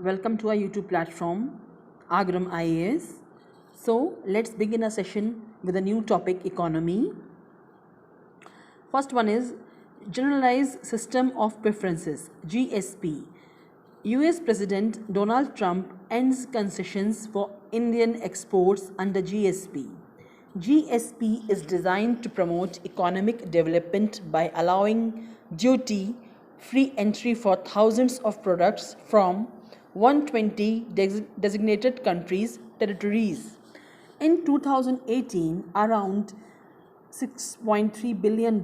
Welcome to our YouTube platform, Agram IAS. So, let's begin a session with a new topic, economy. First one is Generalized System of Preferences, GSP. US President Donald Trump ends concessions for Indian exports under GSP. GSP is designed to promote economic development by allowing duty-free entry for thousands of products from 120 designated countries, territories. In 2018, around $6.3 billion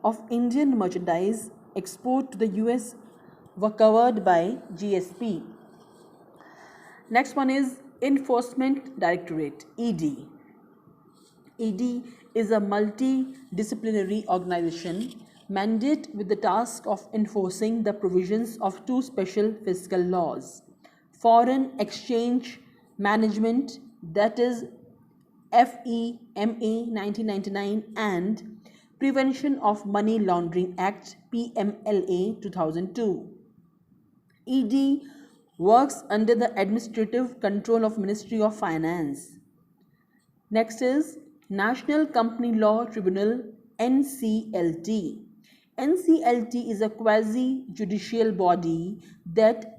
of Indian merchandise export to the US were covered by GSP. Next one is Enforcement Directorate, ED. ED is a multidisciplinary organization mandate with the task of enforcing the provisions of two special fiscal laws: Foreign Exchange Management, that is FEMA 1999, and Prevention of Money Laundering Act, PMLA 2002. ED works under the administrative control of Ministry of Finance. Next is National Company Law Tribunal, NCLT. NCLT is a quasi-judicial body that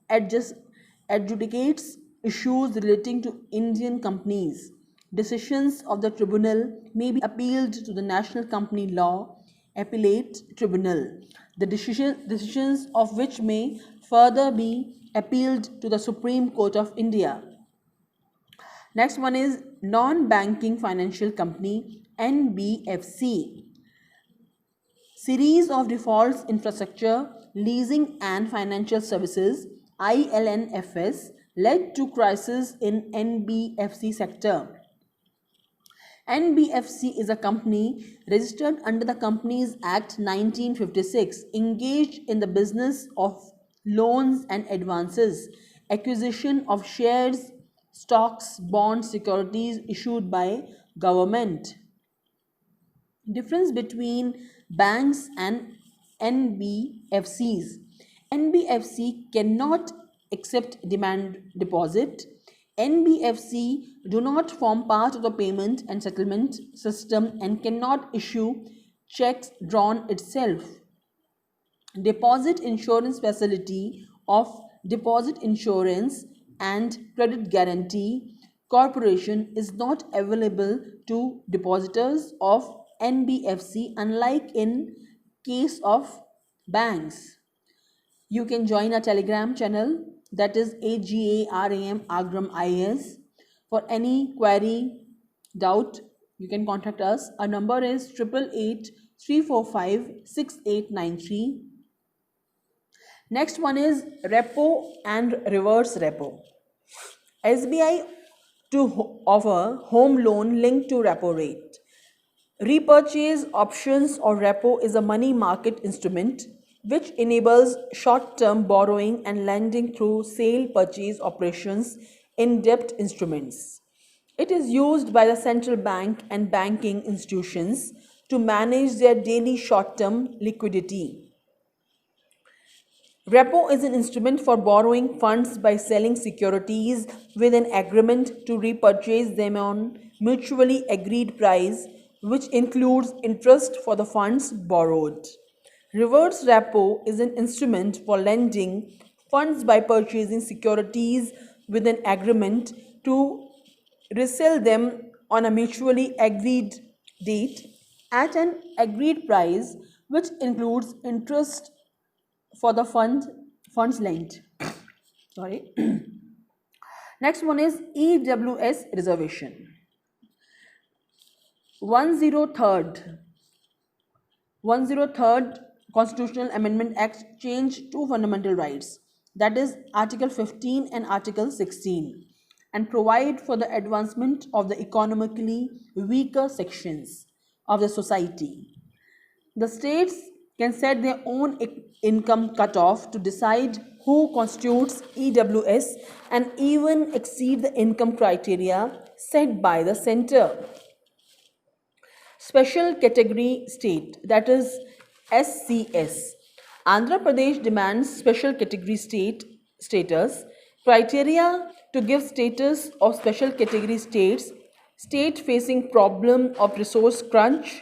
adjudicates issues relating to Indian companies. Decisions of the tribunal may be appealed to the National Company Law Appellate Tribunal, the decisions of which may further be appealed to the Supreme Court of India. Next one is Non-Banking Financial Company, NBFC. Series of Defaults Infrastructure, Leasing and Financial Services, ILNFS, led to crisis in NBFC sector. NBFC is a company registered under the Companies Act 1956, engaged in the business of loans and advances, acquisition of shares, stocks, bonds, securities issued by government. Difference between banks and NBFCs. NBFC cannot accept demand deposit. NBFC do not form part of the payment and settlement system and cannot issue checks drawn itself. Deposit insurance facility of Deposit Insurance and Credit Guarantee Corporation is not available to depositors of NBFC, unlike in case of banks. You can join our Telegram channel, that is Agram IS. For any query, doubt, you can contact us. Our number is 888-345-6893. Next one is repo and reverse repo. SBI to offer home loan linked to repo rate. Repurchase options or repo is a money market instrument which enables short-term borrowing and lending through sale-purchase operations in debt instruments. It is used by the central bank and banking institutions to manage their daily short-term liquidity. Repo is an instrument for borrowing funds by selling securities with an agreement to repurchase them on mutually agreed price, which includes interest for the funds borrowed. Reverse repo is an instrument for lending funds by purchasing securities with an agreement to resell them on a mutually agreed date at an agreed price, which includes interest for the funds lent. Sorry. Next one is EWS reservation. 103rd Constitutional Amendment Act changed two fundamental rights, that is Article 15 and Article 16, and provide for the advancement of the economically weaker sections of the society. The states can set their own income cutoff to decide who constitutes EWS and even exceed the income criteria set by the center. Special Category State, that is SCS. Andhra Pradesh demands special category state status. Criteria to give status of special category states: state facing problem of resource crunch,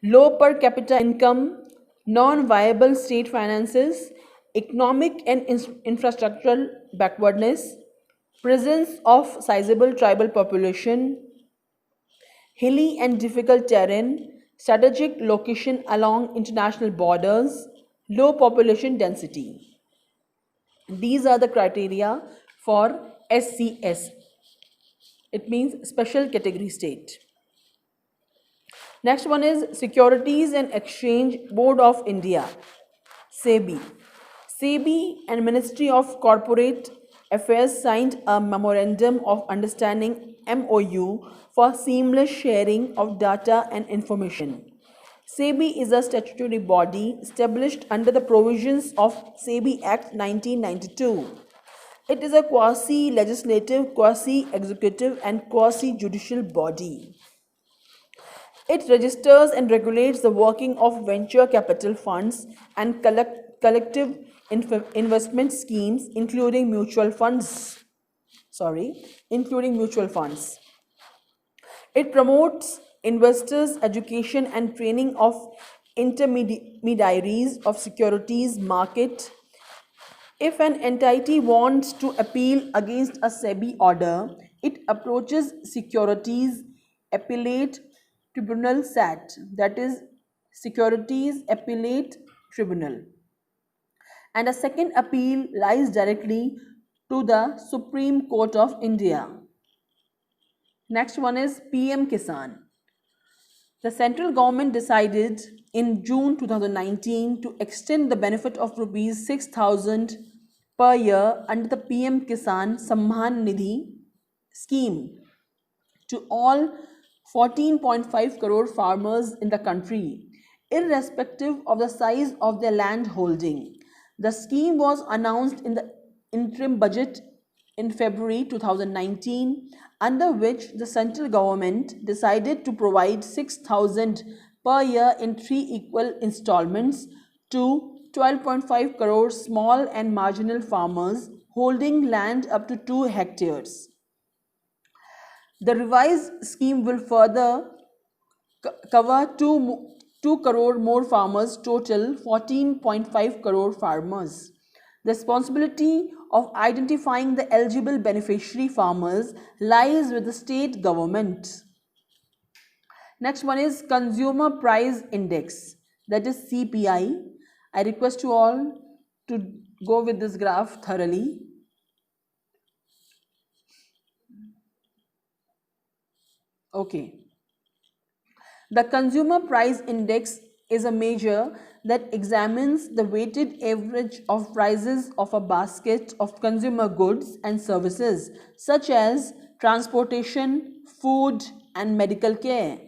low per capita income, non-viable state finances, economic and infrastructural backwardness, presence of sizable tribal population, hilly and difficult terrain, strategic location along international borders, low population density. These are the criteria for SCS. It means Special Category State. Next one is Securities and Exchange Board of India, SEBI. SEBI and Ministry of Corporate Affairs signed a Memorandum of Understanding MOU for seamless sharing of data and information. SEBI is a statutory body established under the provisions of SEBI Act 1992. It is a quasi-legislative, quasi-executive and quasi-judicial body. It registers and regulates the working of venture capital funds and collective investment schemes, including mutual funds. It promotes investors' education and training of intermediaries of securities market. If an entity wants to appeal against a SEBI order, it approaches Securities Appellate Tribunal SAT, that is Securities Appellate Tribunal, and a second appeal lies directly to the Supreme Court of India. Next one is PM Kisan. The central government decided in June 2019 to extend the benefit of Rs 6,000 per year under the PM Kisan Samman Nidhi scheme to all 14.5 crore farmers in the country, irrespective of the size of their land holding. The scheme was announced in the interim budget in February 2019, under which the central government decided to provide 6,000 per year in 3 equal installments to 12.5 crore small and marginal farmers holding land up to 2 hectares. The revised scheme will further cover 2 crore more farmers, total 14.5 crore farmers. The responsibility of identifying the eligible beneficiary farmers lies with the state government. Next one is Consumer Price Index, that is CPI. I request you all to go with this graph thoroughly. Okay. The Consumer Price Index is a measure that examines the weighted average of prices of a basket of consumer goods and services such as transportation, food, and medical care.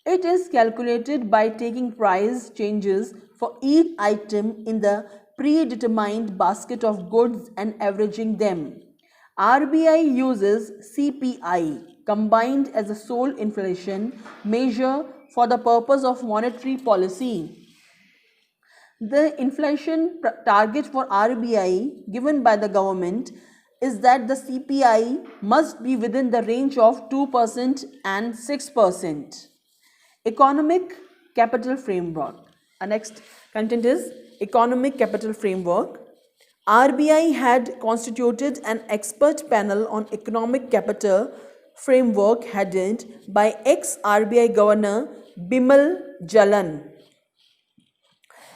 It is calculated by taking price changes for each item in the predetermined basket of goods and averaging them. RBI uses CPI combined as a sole inflation measure for the purpose of monetary policy. The inflation target for RBI given by the government is that the CPI must be within the range of 2% and 6%. Economic Capital Framework. Our next content is Economic Capital Framework. RBI had constituted an expert panel on economic capital framework headed by ex-RBI Governor Bimal Jalan.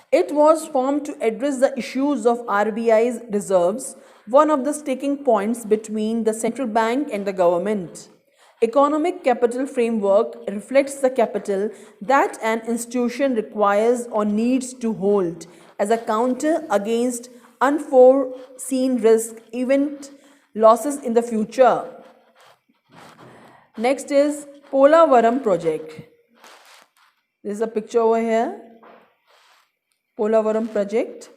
It was formed to address the issues of RBI's reserves, one of the sticking points between the central bank and the government. Economic capital framework reflects the capital that an institution requires or needs to hold as a counter against unforeseen risk, event losses in the future. Next is Polavaram project. This is a picture over here. Polavaram project.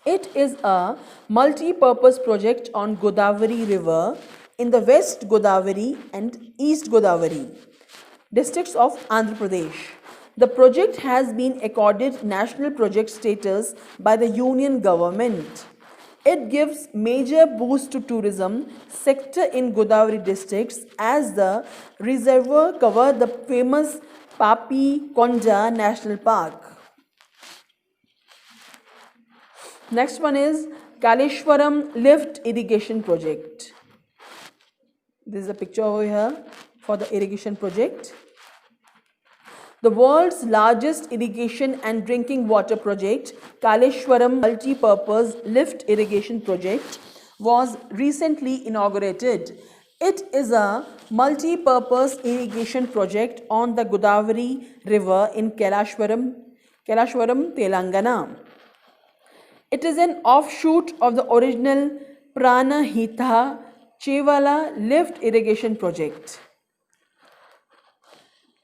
It is a multi-purpose project on Godavari River in the West Godavari and East Godavari districts of Andhra Pradesh. The project has been accorded national project status by the union government. It gives major boost to tourism sector in Godavari districts as the reservoir covers the famous Papi Konda National Park. Next one is Kaleshwaram Lift Irrigation Project. This is a picture over here for the irrigation project. The world's largest irrigation and drinking water project, Kaleshwaram Multi-Purpose Lift Irrigation Project, was recently inaugurated. It is a multi-purpose irrigation project on the Godavari River in Kaleshwaram, Telangana. It is an offshoot of the original Pranahita Chevala Lift Irrigation Project.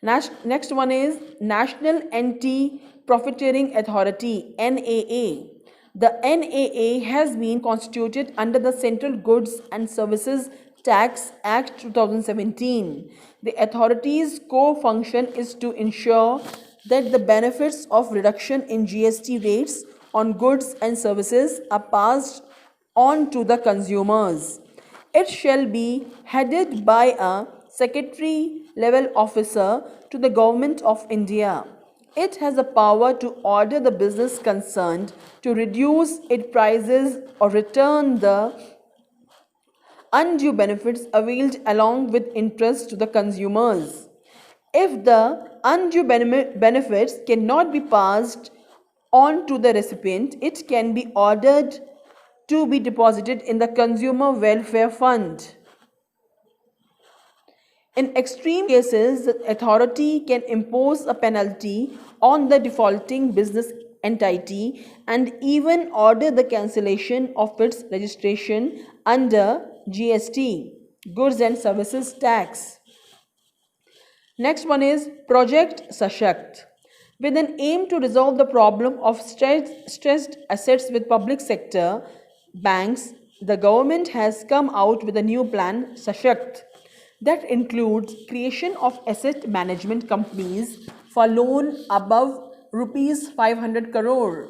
Next one is National Anti-Profiteering Authority, NAA. The NAA has been constituted under the Central Goods and Services Tax Act 2017. The authority's core function is to ensure that the benefits of reduction in GST rates on goods and services are passed on to the consumers. It shall be headed by a secretary level officer to the Government of India. It has the power to order the business concerned to reduce its prices or return the undue benefits availed along with interest to the consumers. If the undue benefits cannot be passed on to the recipient, it can be ordered to be deposited in the Consumer Welfare Fund. In extreme cases, the authority can impose a penalty on the defaulting business entity and even order the cancellation of its registration under GST, Goods and Services Tax. Next one is Project Sashakt. With an aim to resolve the problem of stressed assets with public sector banks, the government has come out with a new plan, Sashakt, that includes creation of asset management companies for loan above rupees 500 crore.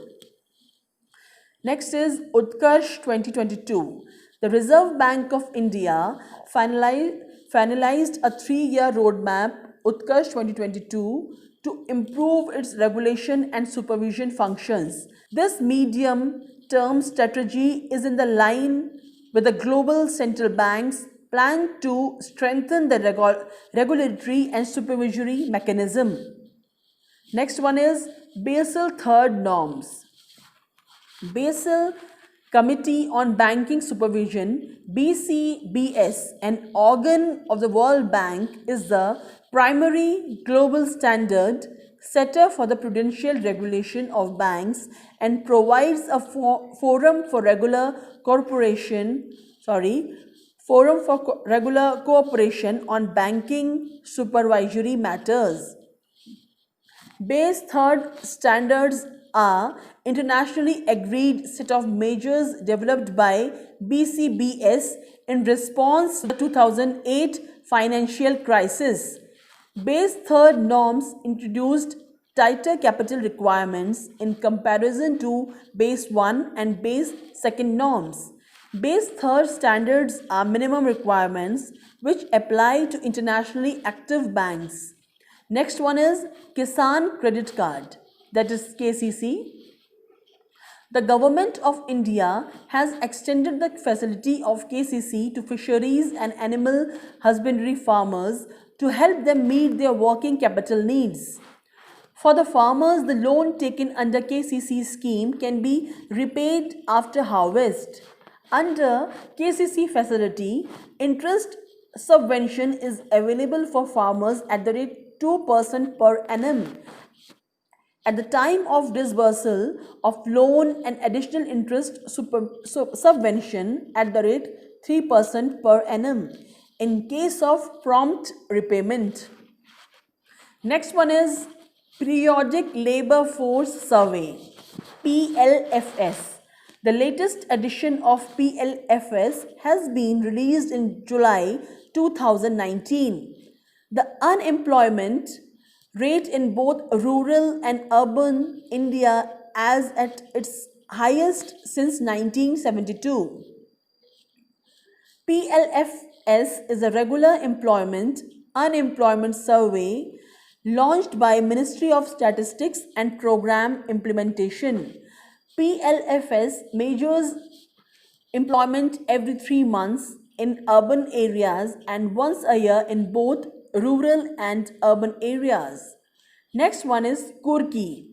Next is Utkarsh 2022. The Reserve Bank of India finalized a 3-year roadmap, Utkarsh 2022, to improve its regulation and supervision functions. This medium-term strategy is in the line with the global central banks' plan to strengthen the regulatory and supervisory mechanism. Next one is Basel III norms. Basel Committee on Banking Supervision, BCBS, an organ of the World Bank, is the primary global standard setter for the prudential regulation of banks and provides a forum for regular cooperation on banking supervisory matters. Base third standards are internationally agreed set of measures developed by BCBS in response to the 2008 financial crisis. Base third norms introduced tighter capital requirements in comparison to Base 1 and Base 2 norms. Base third standards are minimum requirements which apply to internationally active banks. Next one is Kisan Credit Card, that is KCC. The Government of India has extended the facility of KCC to fisheries and animal husbandry farmers to help them meet their working capital needs. For the farmers, the loan taken under KCC scheme can be repaid after harvest. Under KCC facility, interest subvention is available for farmers at the rate 2% per annum. At the time of disbursal of loan and additional interest subvention at the rate 3% per annum in case of prompt repayment. Next one is Periodic Labor Force Survey, PLFS. The latest edition of PLFS has been released in July 2019. The unemployment rate in both rural and urban India as at its highest since 1972. PLFS is a regular unemployment survey launched by Ministry of Statistics and Program Implementation. PLFS measures employment every 3 months in urban areas and once a year in both rural and urban areas. Next one is Korky.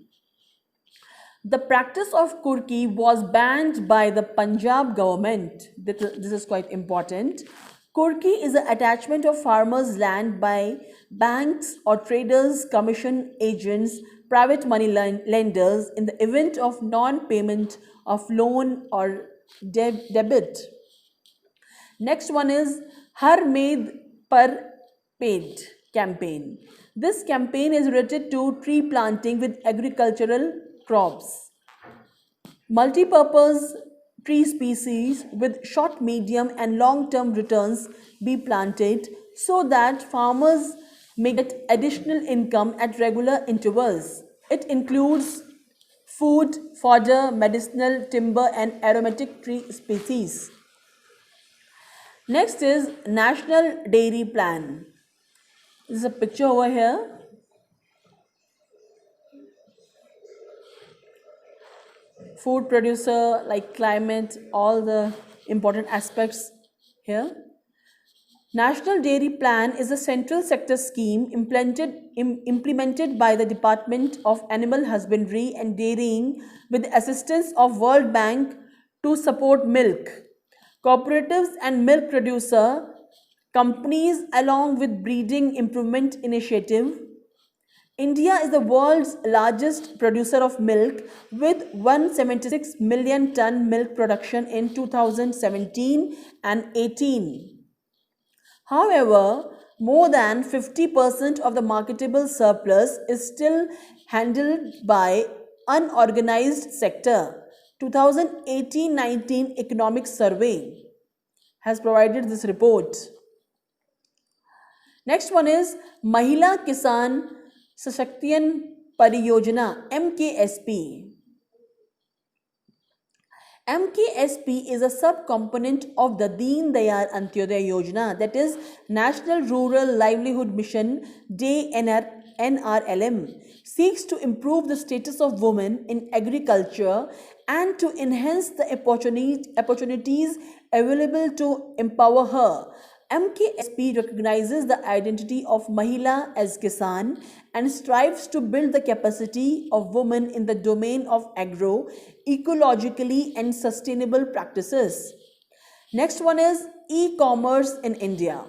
The practice of Korky was banned by the Punjab government. This is quite important. Korky is an attachment of farmers' land by banks or traders, commission agents, private money lenders in the event of non-payment of loan or debit. Next one is Har Med Par Paid campaign. This campaign is related to tree planting with agricultural crops. Multi-purpose tree species with short, medium and long-term returns be planted so that farmers may get additional income at regular intervals. It includes food, fodder, medicinal, timber and aromatic tree species. Next is National Dairy Plan. This is a picture over here. Food producer, like climate, all the important aspects here. National Dairy Plan is a central sector scheme implemented by the Department of Animal Husbandry and Dairying with the assistance of World Bank to support milk, cooperatives and milk producer companies along with breeding improvement initiative. India is the world's largest producer of milk with 176 million ton milk production in 2017 and 18. However, more than 50% of the marketable surplus is still handled by unorganized sector. 2018-19 Economic Survey has provided this report. Next one is Mahila Kisan Sashaktiyan Pariyojana, MKSP. MKSP is a subcomponent of the Deen Dayal Antyodaya Yojana, that is National Rural Livelihood Mission Day NRLM, seeks to improve the status of women in agriculture and to enhance the opportunities available to empower her. MKSP recognizes the identity of Mahila as Kisan and strives to build the capacity of women in the domain of agro, ecologically and sustainable practices. Next one is e-commerce in India.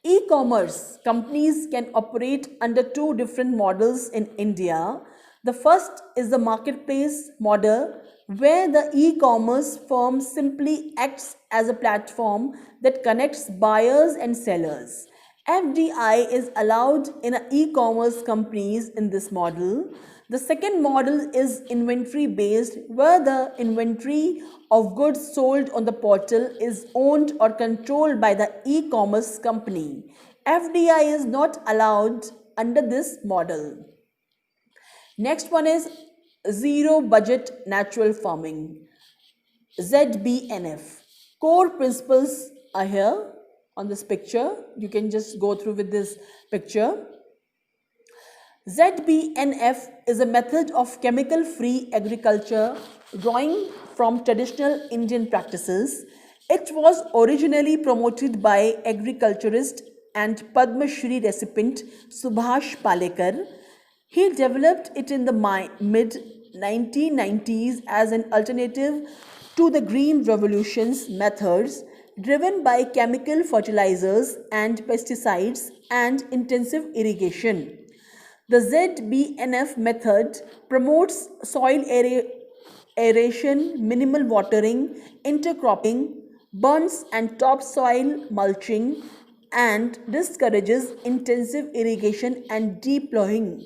E-commerce companies can operate under two different models in India. The first is the marketplace model, where the e-commerce firm simply acts as a platform that connects buyers and sellers. FDI is allowed in e-commerce companies in this model. The second model is inventory based, where the inventory of goods sold on the portal is owned or controlled by the e-commerce company. FDI is not allowed under this model. Next one is Zero Budget Natural Farming, ZBNF. Core principles are here on this picture. You can just go through with this picture. ZBNF is a method of chemical-free agriculture drawing from traditional Indian practices. It was originally promoted by agriculturist and Padma Shri recipient Subhash Palekar. He developed it in the mid-1990s as an alternative to the Green Revolution's methods driven by chemical fertilizers and pesticides and intensive irrigation. The ZBNF method promotes soil aeration, minimal watering, intercropping, burns and topsoil mulching, and discourages intensive irrigation and deep roughing.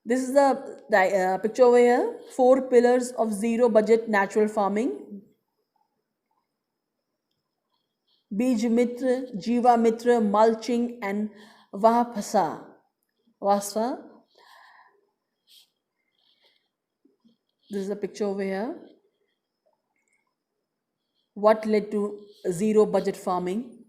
This is the picture over here. 4 pillars of zero budget natural farming. Bij Mitra, Jiva Mitra, mulching and Vasa. This is a picture over here. What led to zero budget farming?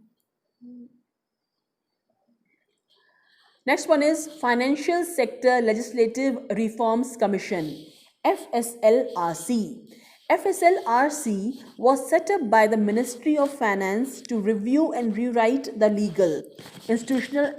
Next one is Financial Sector Legislative Reforms Commission, FSLRC. FSLRC was set up by the Ministry of Finance to review and rewrite the legal, institutional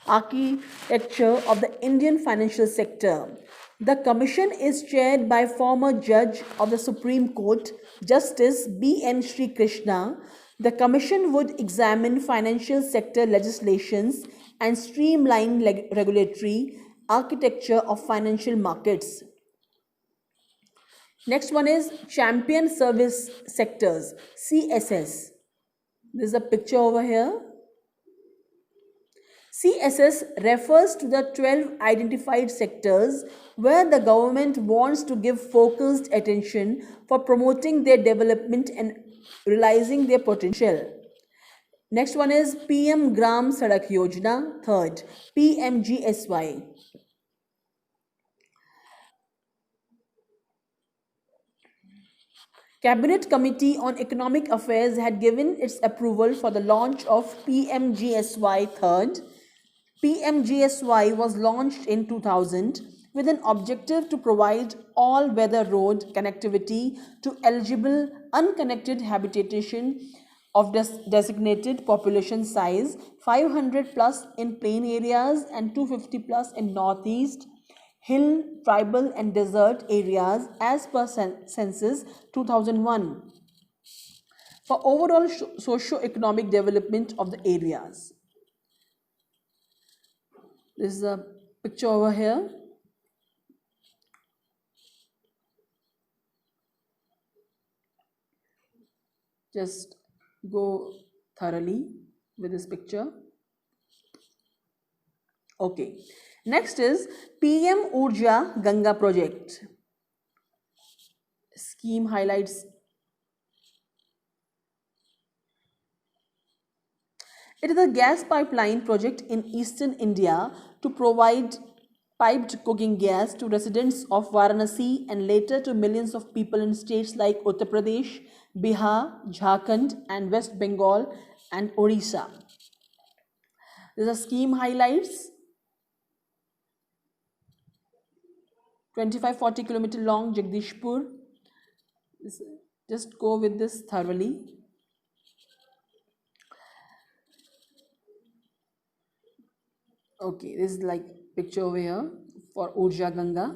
architecture of the Indian financial sector. The commission is chaired by former judge of the Supreme Court, Justice B.N. Sri Krishna. The commission would examine financial sector legislations and streamline regulatory architecture of financial markets. Next one is Champion Service Sectors, CSS. There's a picture over here. CSS refers to the 12 identified sectors where the government wants to give focused attention for promoting their development and realizing their potential. Next one is PM Gram Sadak Yojana. Third, PMGSY. Cabinet Committee on Economic Affairs had given its approval for the launch of PMGSY. Third, PMGSY was launched in 2000 with an objective to provide all-weather road connectivity to eligible unconnected habitation of designated population size 500 plus in plain areas and 250 plus in northeast, hill, tribal and desert areas as per census 2001 for overall socio-economic development of the areas. This is a picture over here. Just go thoroughly with this picture. Okay. Next is PM Ujaganga project. Scheme highlights. It is a gas pipeline project in eastern India to provide piped cooking gas to residents of Varanasi and later to millions of people in states like Uttar Pradesh, Bihar, Jharkhand and West Bengal and Odisha. These are scheme highlights. 25-40 kilometer long Jagdishpur. Just go with this thoroughly. Okay, this is like picture over here for Ujaganga.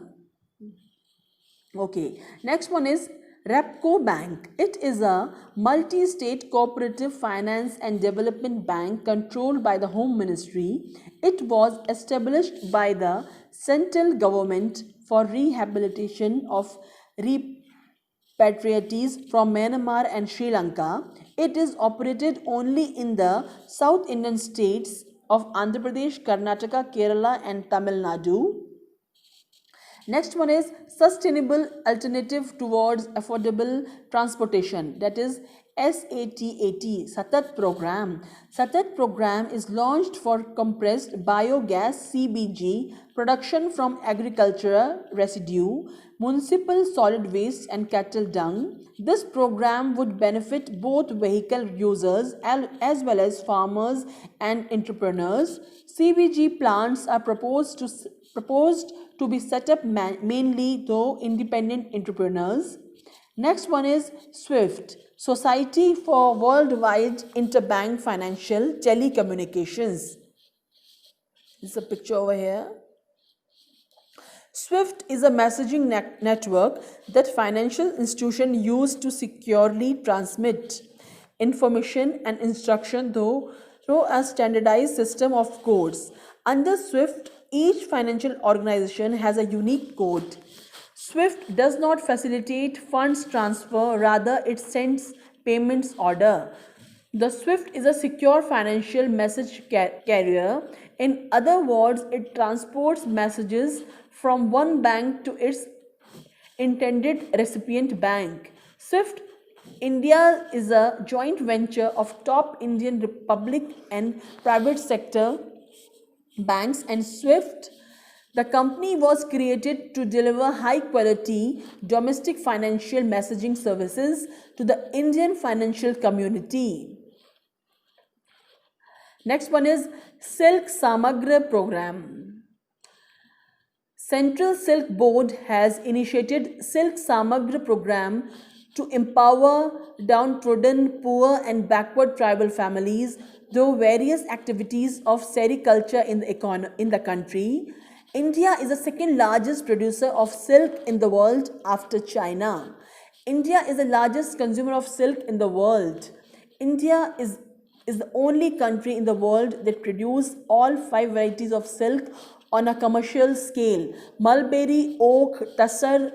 Okay, next one is Repco Bank. It is a multi-state cooperative finance and development bank controlled by the Home Ministry. It was established by the central government for rehabilitation of repatriates from Myanmar and Sri Lanka. It is operated only in the South Indian states of Andhra Pradesh, Karnataka, Kerala and Tamil Nadu. Next one is Sustainable Alternative Towards Affordable Transportation, that is SATAT, SATAT program. SATAT program is launched for compressed biogas CBG production from agricultural residue, municipal solid waste and cattle dung. This program would benefit both vehicle users as well as farmers and entrepreneurs. CBG plants are proposed to be set up mainly through independent entrepreneurs. Next one is SWIFT, Society for Worldwide Interbank Financial Telecommunications. This is a picture over here. SWIFT is a messaging network that financial institutions use to securely transmit information and instruction through a standardized system of codes. Under SWIFT, each financial organization has a unique code. SWIFT does not facilitate funds transfer, rather it sends payments order. The SWIFT is a secure financial message carrier. In other words, it transports messages from one bank to its intended recipient bank. SWIFT India is a joint venture of top Indian public and private sector banks and SWIFT The company was created to deliver high quality domestic financial messaging services to the Indian financial community. Next one is Silk Samagra program. Central Silk Board has initiated Silk Samagra program to empower downtrodden, poor and backward tribal families through various activities of sericulture in the country. India is the second largest producer of silk in the world after China. India is the largest consumer of silk in the world. India is the only country in the world that produces all 5 varieties of silk on a commercial scale: mulberry, oak, tussar,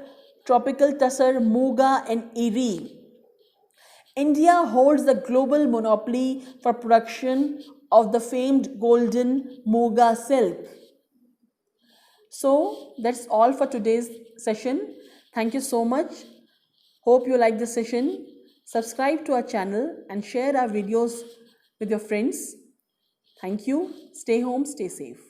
tropical tussar, muga and eri. India holds the global monopoly for production of the famed golden muga silk. So that's all for today's session. Thank you so much. Hope you like this session. Subscribe to our channel and share our videos with your friends. Thank you. Stay home, stay safe.